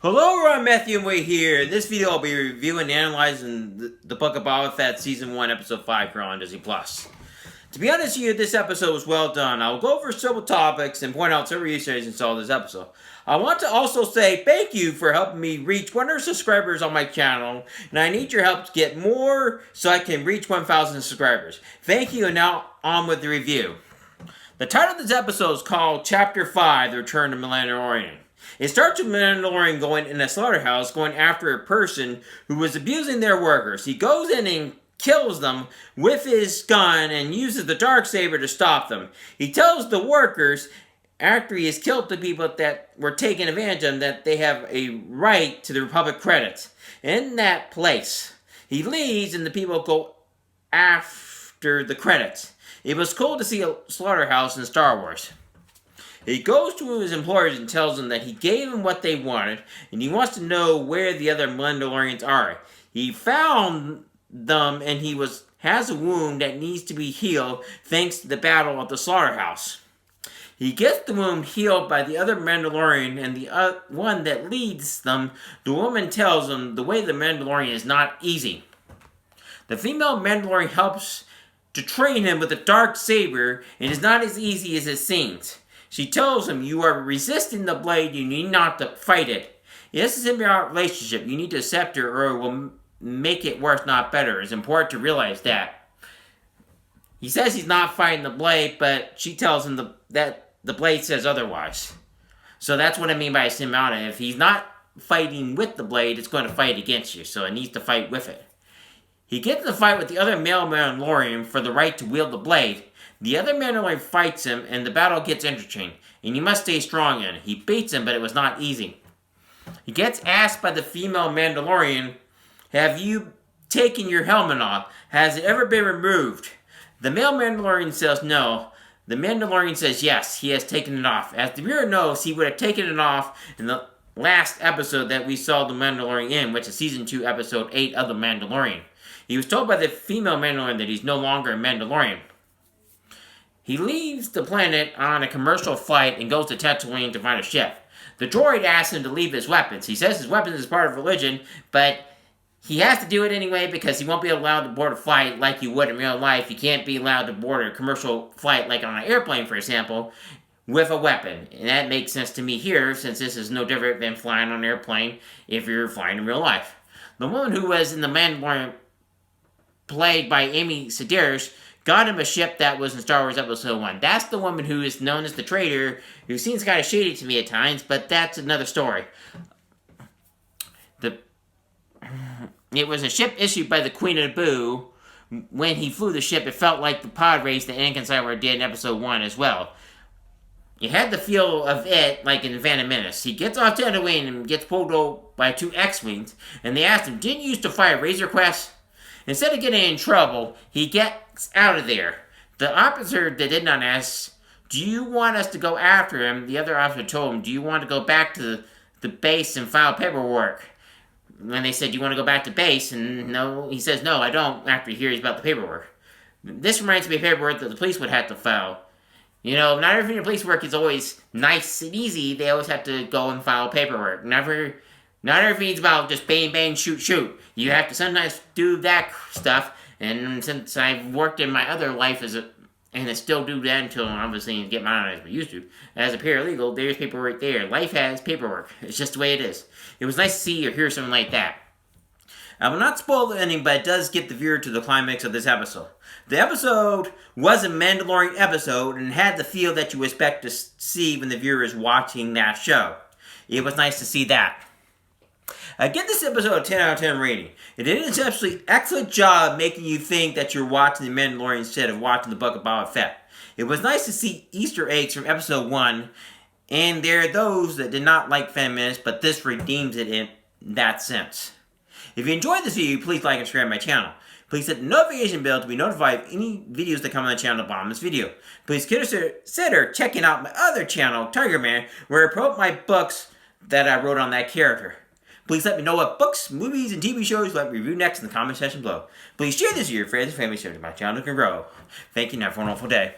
Hello, I'm Matthew and Wade here. In this video, I'll be reviewing and analyzing the Book of Boba Fett Season 1, Episode 5 here on Disney+. To be honest with you, this episode was well done. I'll go over several topics and point out several Easter eggs in this episode. I want to also say thank you for helping me reach 100 subscribers on my channel, and I need your help to get more so I can reach 1,000 subscribers. Thank you, and now on with the review. The title of this episode is called Chapter 5, The Return of Mandalorian. It starts with Mandalorian going in a slaughterhouse, going after a person who was abusing their workers. He goes in and kills them with his gun and uses the Darksaber to stop them. He tells the workers, after he has killed the people that were taking advantage of him, that they have a right to the Republic credits. In that place, he leaves and the people go after the credits. It was cool to see a slaughterhouse in Star Wars. He goes to his employers and tells them that he gave them what they wanted, and he wants to know where the other Mandalorians are. He found them, and he has a wound that needs to be healed thanks to the battle at the slaughterhouse. He gets the wound healed by the other Mandalorian, and the one that leads them, the woman tells him the way the Mandalorian is not easy. The female Mandalorian helps to train him with the Darksaber, and it's not as easy as it seems. She tells him, you are resisting the blade, you need not to fight it. This is a symbiotic relationship, you need to accept her or it will make it worse, not better. It's important to realize that. He says he's not fighting the blade, but she tells him that the blade says otherwise. So that's what I mean by symbiotic. If he's not fighting with the blade, it's going to fight against you, so it needs to fight with it. He gets in a fight with the other male Mandalorian for the right to wield the blade. The other Mandalorian fights him, and the battle gets interesting, and you must stay strong in it. He beats him, but it was not easy. He gets asked by the female Mandalorian, have you taken your helmet off? Has it ever been removed? The male Mandalorian says no. The Mandalorian says yes, he has taken it off. As the viewer knows, he would have taken it off in the last episode that we saw the Mandalorian in, which is Season 2, Episode 8 of The Mandalorian. He was told by the female Mandalorian that he's no longer a Mandalorian. He leaves the planet on a commercial flight and goes to Tatooine to find a ship. The droid asks him to leave his weapons. He says his weapons is part of religion, but he has to do it anyway because he won't be allowed to board a flight like you would in real life. He can't be allowed to board a commercial flight like on an airplane, for example, with a weapon. And that makes sense to me here, since this is no different than flying on an airplane if you're flying in real life. The woman who was in The Mandalorian, played by Amy Sedaris, got him a ship that was in Star Wars Episode 1. That's the woman who is known as the traitor, who seems kind of shady to me at times, but that's another story. It was a ship issued by the Queen of Naboo. When he flew the ship, it felt like the pod race that Anakin Skywalker did in Episode 1 as well. You had the feel of it like in Phantom Menace. He gets off Tatooine and gets pulled over by 2 X-Wings, and they asked him, didn't you used to fly a Razor Crest? Instead of getting in trouble, he gets out of there. The officer that did not ask, do you want us to go after him? The other officer told him, do you want to go back to the base and file paperwork? When they said, do you want to go back to base? And no, he says, no, I don't, after he hears about the paperwork. This reminds me of paperwork that the police would have to file. You know, not everything in police work is always nice and easy. They always have to go and file paperwork. Not everything's about just bang, bang, shoot, shoot. You have to sometimes do that stuff. And since I've worked in my other life and I still do that until obviously get mine as we used to, as a paralegal, there's paperwork there. Life has paperwork. It's just the way it is. It was nice to see or hear something like that. I will not spoil the ending, but it does get the viewer to the climax of this episode. The episode was a Mandalorian episode and had the feel that you expect to see when the viewer is watching that show. It was nice to see that. I give this episode a 10 out of 10 rating. It did an absolutely excellent job making you think that you're watching The Mandalorian instead of watching the Book of Boba Fett. It was nice to see Easter eggs from Episode 1, and there are those that did not like Phantom Menace, but this redeems it in that sense. If you enjoyed this video, please like and subscribe to my channel. Please hit the notification bell to be notified of any videos that come on the channel at the bottom of this video. Please consider checking out my other channel, Tiger Man, where I promote my books that I wrote on that character. Please let me know what books, movies, and TV shows you'd like me to review next in the comment section below. Please share this with your friends and family so that my channel can grow. Thank you and have a wonderful day.